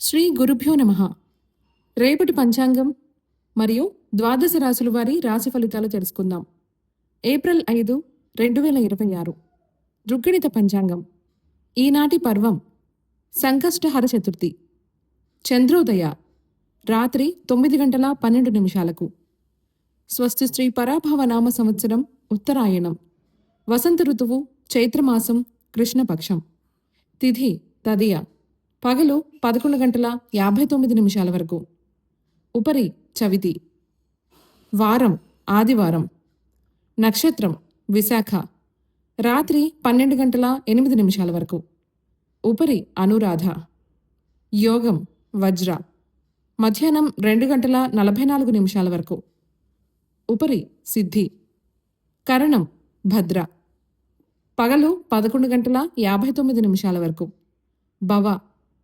శ్రీ గురుభ్యో నమః. రేపటి పంచాంగం మరియు ద్వాదశ రాశుల వారి రాశి ఫలితాలు తెలుసుకుందాం. ఏప్రిల్ 5, 2026 రుగ్గిణిత పంచాంగం. ఈనాటి పర్వం సంకష్టహర చతుర్థి. చంద్రోదయ రాత్రి 9:12 స్వస్తి శ్రీ పరాభవ నామ సంవత్సరం ఉత్తరాయణం. వసంత ఋతువు చైత్రమాసం కృష్ణపక్షం. తిథి తదియ. పగలు 11:59 వరకు. ఉపరి చవితి. వారం ఆదివారం. నక్షత్రం విశాఖ. రాత్రి 12:08 వరకు. ఉపరి అనురాధ. యోగం వజ్ర. మధ్యాహ్నం 2:44 వరకు. ఉపరి సిద్ధి. కరణం భద్ర. పగలు 11:59 వరకు. భవ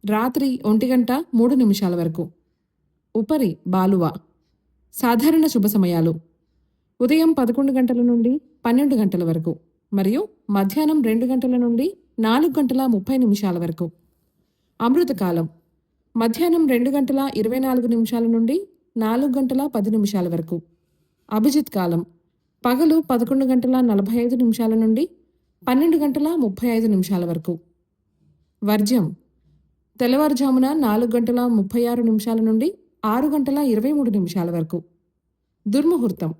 రాత్రి 1:03 వరకు. ఉపరి బాలువ. సాధారణ శుభ సమయాలు ఉదయం 11 గంటల నుండి 12 గంటల వరకు మరియు మధ్యాహ్నం 2 గంటల నుండి 4:30 వరకు. అమృతకాలం మధ్యాహ్నం 2:24 నుండి 4:10 వరకు. అభిజిత్ కాలం పగలు 11:45 నుండి 12:35 వరకు. వర్జ్యం తెల్లవారుజామున 4:36 నుండి 6:23 వరకు. దుర్ముహూర్తం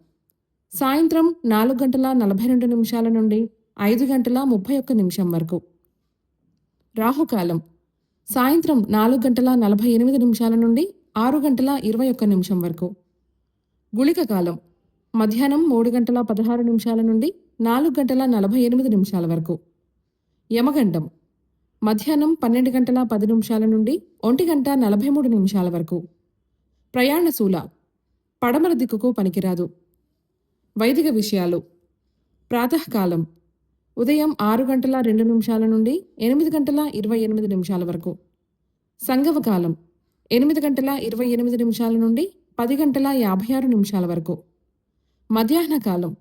సాయంత్రం 4:42 నుండి 5:31 వరకు. రాహుకాలం సాయంత్రం 4:48 నుండి 6:21 వరకు. గుళిక కాలం మధ్యాహ్నం 3:16 నుండి 4:48 వరకు. యమగండం మధ్యాహ్నం 12:10 నుండి 1:43 వరకు. ప్రయాణశూల పడమర దిక్కుకు పనికిరాదు. వైదిక విషయాలు ప్రాతకాలం ఉదయం 6:02 నుండి 8:28 వరకు. సంగవకాలం 8:28 నుండి 10:56 వరకు. మధ్యాహ్న కాలం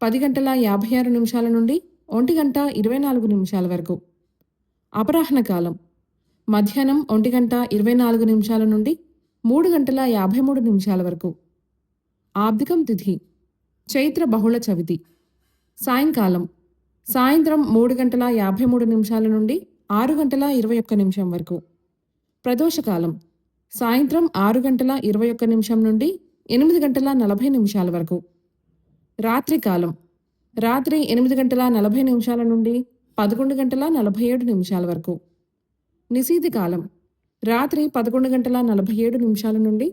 10:56 నుండి 1:24 వరకు. అపరాహ్న కాలం మధ్యాహ్నం 1:24 నుండి 3:53 వరకు. ఆబ్దికం తిథి చైత్ర బహుళ చవితి. సాయంకాలం సాయంత్రం 3:53 నుండి 6:21 వరకు. ప్రదోషకాలం సాయంత్రం 6:21 నుండి 8:40 వరకు. రాత్రికాలం రాత్రి 8:40 నుండి 11:47 వరకు. నిశీతి కాలం రాత్రి 11:47 నుండి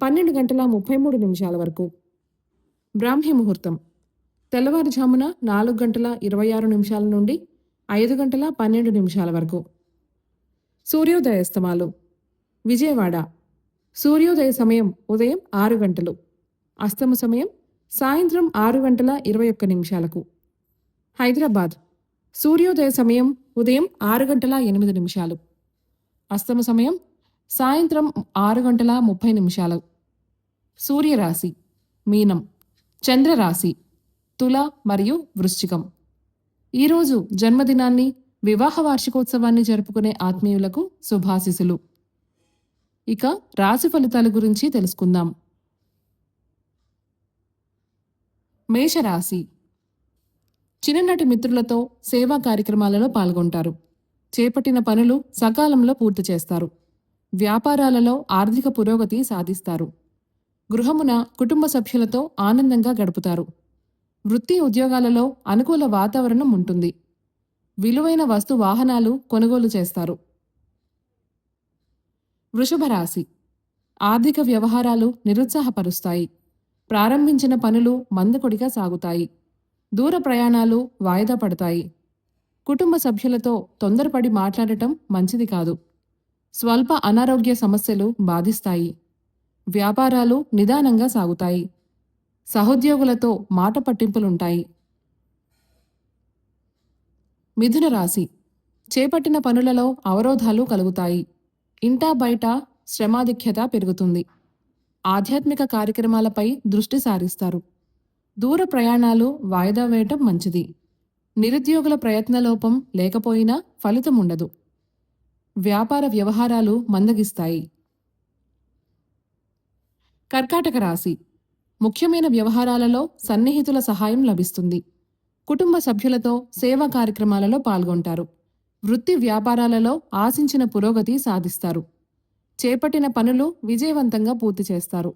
12:33 వరకు. బ్రాహ్మీ ముహూర్తం తెల్లవారుజామున 4:26 నుండి 5:12 వరకు. సూర్యోదయస్తమాలు విజయవాడ సూర్యోదయ సమయం ఉదయం 6 గంటలు. అస్తమ సమయం సాయంత్రం 6:21. హైదరాబాద్ సూర్యోదయ సమయం ఉదయం 6:08. అస్తమ సమయం సాయంత్రం 6:30. సూర్యరాశి మీనం, చంద్రరాశి తుల మరియు వృశ్చికం. ఈరోజు జన్మదినాన్ని, వివాహ వార్షికోత్సవాన్ని జరుపుకునే ఆత్మీయులకు శుభాశిసులు. ఇక రాశి ఫలితాల గురించి తెలుసుకుందాం. మేషరాశి చిన్ననాటి మిత్రులతో సేవా కార్యక్రమాలలో పాల్గొంటారు. చేపట్టిన పనులు సకాలంలో పూర్తి చేస్తారు. వ్యాపారాలలో ఆర్థిక పురోగతి సాధిస్తారు. గృహమున కుటుంబ సభ్యులతో ఆనందంగా గడుపుతారు. వృత్తి ఉద్యోగాలలో అనుకూల వాతావరణం ఉంటుంది. విలువైన వస్తు వాహనాలు కొనుగోలు చేస్తారు. వృషభ రాశి ఆర్థిక వ్యవహారాలు నిరుత్సాహపరుస్తాయి. ప్రారంభించిన పనులు మందకొడిగా సాగుతాయి. దూర ప్రయాణాలు వాయిదా పడతాయి. కుటుంబ సభ్యులతో తొందరపడి మాట్లాడటం మంచిది కాదు. స్వల్ప అనారోగ్య సమస్యలు బాధిస్తాయి. వ్యాపారాలు నిదానంగా సాగుతాయి. సహోద్యోగులతో మాట పట్టింపులుంటాయి. మిథున రాశి చేపట్టిన పనులలో అవరోధాలు కలుగుతాయి. ఇంటా బయట శ్రమాధిక్యత పెరుగుతుంది. ఆధ్యాత్మిక కార్యక్రమాలపై దృష్టి సారిస్తారు. దూర ప్రయాణాలు వాయిదా వేయటం మంచిది. నిరుద్యోగుల ప్రయత్నలోపం లేకపోయినా ఫలితం ఉండదు. వ్యాపార వ్యవహారాలు మందగిస్తాయి. కర్కాటక రాశి. ముఖ్యమైన వ్యవహారాలలో సన్నిహితుల సహాయం లభిస్తుంది. కుటుంబ సభ్యులతో సేవా కార్యక్రమాలలో పాల్గొంటారు. వృత్తి వ్యాపారాలలో ఆశించిన పురోగతి సాధిస్తారు. చేపట్టిన పనులు విజయవంతంగా పూర్తి చేస్తారు.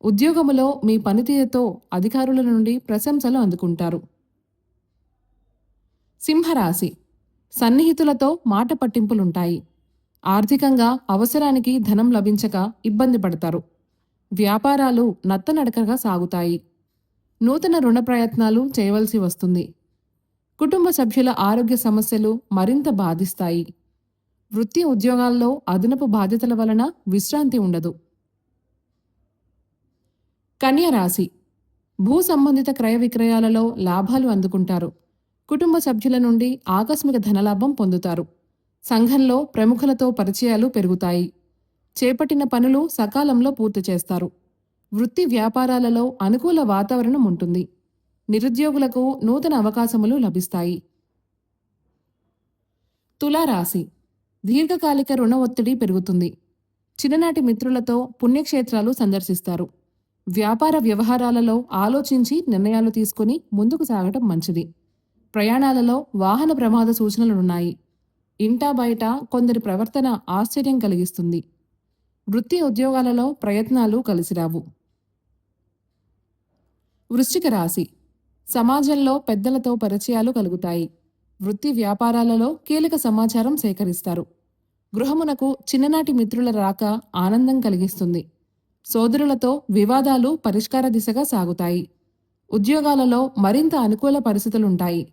ఉద్యోగములో మీ పనితీరుతో అధికారుల నుండి ప్రశంసలు అందుకుంటారు. సింహరాశి. సన్నిహితులతో మాట పట్టింపులుంటాయి. ఆర్థికంగా అవసరానికి ధనం లభించక ఇబ్బంది పడతారు. వ్యాపారాలు నత్తనడకగా సాగుతాయి. నూతన రుణ ప్రయత్నాలు చేయవలసి వస్తుంది. కుటుంబ సభ్యుల ఆరోగ్య సమస్యలు మరింత బాధిస్తాయి. వృత్తి ఉద్యోగాల్లో అదనపు బాధ్యతల వలన విశ్రాంతి ఉండదు. కన్య రాశి. భూ సంబంధిత క్రయ విక్రయాలలో లాభాలు అందుకుంటారు. కుటుంబ సభ్యుల నుండి ఆకస్మిక ధనలాభం పొందుతారు. సంఘంలో ప్రముఖులతో పరిచయాలు పెరుగుతాయి. చేపట్టిన పనులు సకాలంలో పూర్తి చేస్తారు. వృత్తి వ్యాపారాలలో అనుకూల వాతావరణం ఉంటుంది. నిరుద్యోగులకు నూతన అవకాశములు లభిస్తాయి. తులారాశి. దీర్ఘకాలిక రుణ ఒత్తిడి పెరుగుతుంది. చిన్ననాటి మిత్రులతో పుణ్యక్షేత్రాలు సందర్శిస్తారు. వ్యాపార వ్యవహారాలలో ఆలోచించి నిర్ణయాలు తీసుకుని ముందుకు సాగటం మంచిది. ప్రయాణాలలో వాహన ప్రమాద సూచనలున్నాయి. ఇంటా బయట కొందరి ప్రవర్తన ఆశ్చర్యం కలిగిస్తుంది. వృత్తి ఉద్యోగాలలో ప్రయత్నాలు కలిసిరావు. వృశ్చిక రాశి. సమాజంలో పెద్దలతో పరిచయాలు కలుగుతాయి. వృత్తి వ్యాపారాలలో కీలక సమాచారం సేకరిస్తారు. గృహమునకు చిన్ననాటి మిత్రుల రాక ఆనందం కలిగిస్తుంది. సోదరులతో వివాదాలు పరిష్కార దిశగా సాగుతాయి. ఉద్యోగాలలో మరింత అనుకూల పరిస్థితులుంటాయి.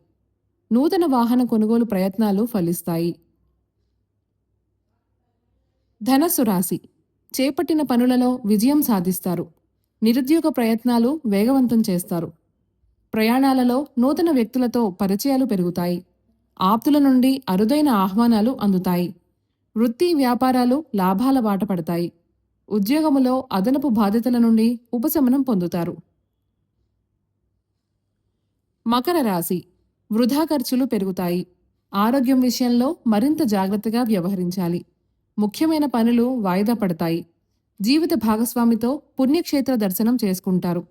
నూతన వాహన కొనుగోలు ప్రయత్నాలు ఫలిస్తాయి. ధనస్సు రాశి. చేపట్టిన పనులలో విజయం సాధిస్తారు. నిరుద్యోగ ప్రయత్నాలు వేగవంతం చేస్తారు. ప్రయాణాలలో నూతన వ్యక్తులతో పరిచయాలు పెరుగుతాయి. ఆప్తుల నుండి అరుదైన ఆహ్వానాలు అందుతాయి. వృత్తి వ్యాపారాలు లాభాల బాట పడతాయి. ఉద్యోగములో అదనపు బాధ్యతల నుండి ఉపశమనం పొందుతారు. మకర రాశి. వృధా ఖర్చులు పెరుగుతాయి. ఆరోగ్యం విషయంలో మరింత జాగ్రత్తగా వ్యవహరించాలి. ముఖ్యమైన పనులు వాయిదా పడతాయి. జీవిత భాగస్వామితో పుణ్యక్షేత్ర దర్శనం చేసుకుంటారు.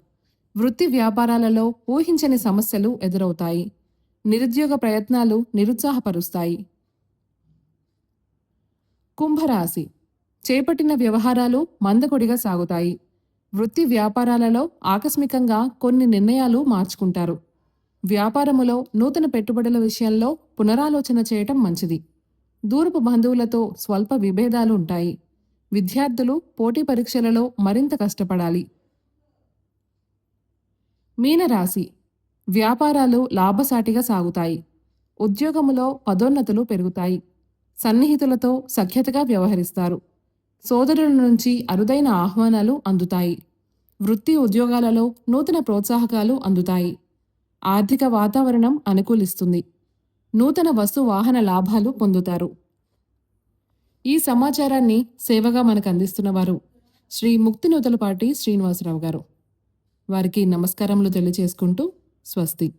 వృత్తి వ్యాపారాలలో ఊహించని సమస్యలు ఎదురవుతాయి. నిరుద్యోగ ప్రయత్నాలు నిరుత్సాహపరుస్తాయి. కుంభరాశి. చేపట్టిన వ్యవహారాలు మందకొడిగా సాగుతాయి. వృత్తి వ్యాపారాలలో ఆకస్మికంగా కొన్ని నిర్ణయాలు మార్చుకుంటారు. వ్యాపారములో నూతన పెట్టుబడుల విషయంలో పునరాలోచన చేయటం మంచిది. దూరపు బంధువులతో స్వల్ప విభేదాలు ఉంటాయి. విద్యార్థులు పోటీ పరీక్షలలో మరింత కష్టపడాలి. మీనరాశి. వ్యాపారాలు లాభసాటిగా సాగుతాయి. ఉద్యోగములో పదోన్నతులు పెరుగుతాయి. సన్నిహితులతో సఖ్యతగా వ్యవహరిస్తారు. సోదరుల నుంచి అరుదైన ఆహ్వానాలు అందుతాయి. వృత్తి ఉద్యోగాలలో నూతన ప్రోత్సాహకాలు అందుతాయి. ఆర్థిక వాతావరణం అనుకూలిస్తుంది. నూతన వస్తు వాహన లాభాలు పొందుతారు. ఈ సమాచారాన్ని సేవగా మనకు అందిస్తున్నవారు శ్రీ ముక్తినూతలపాటి శ్రీనివాసరావు గారు. వారికి నమస్కారములు తెలియజేసుకుంటూ స్వస్తి.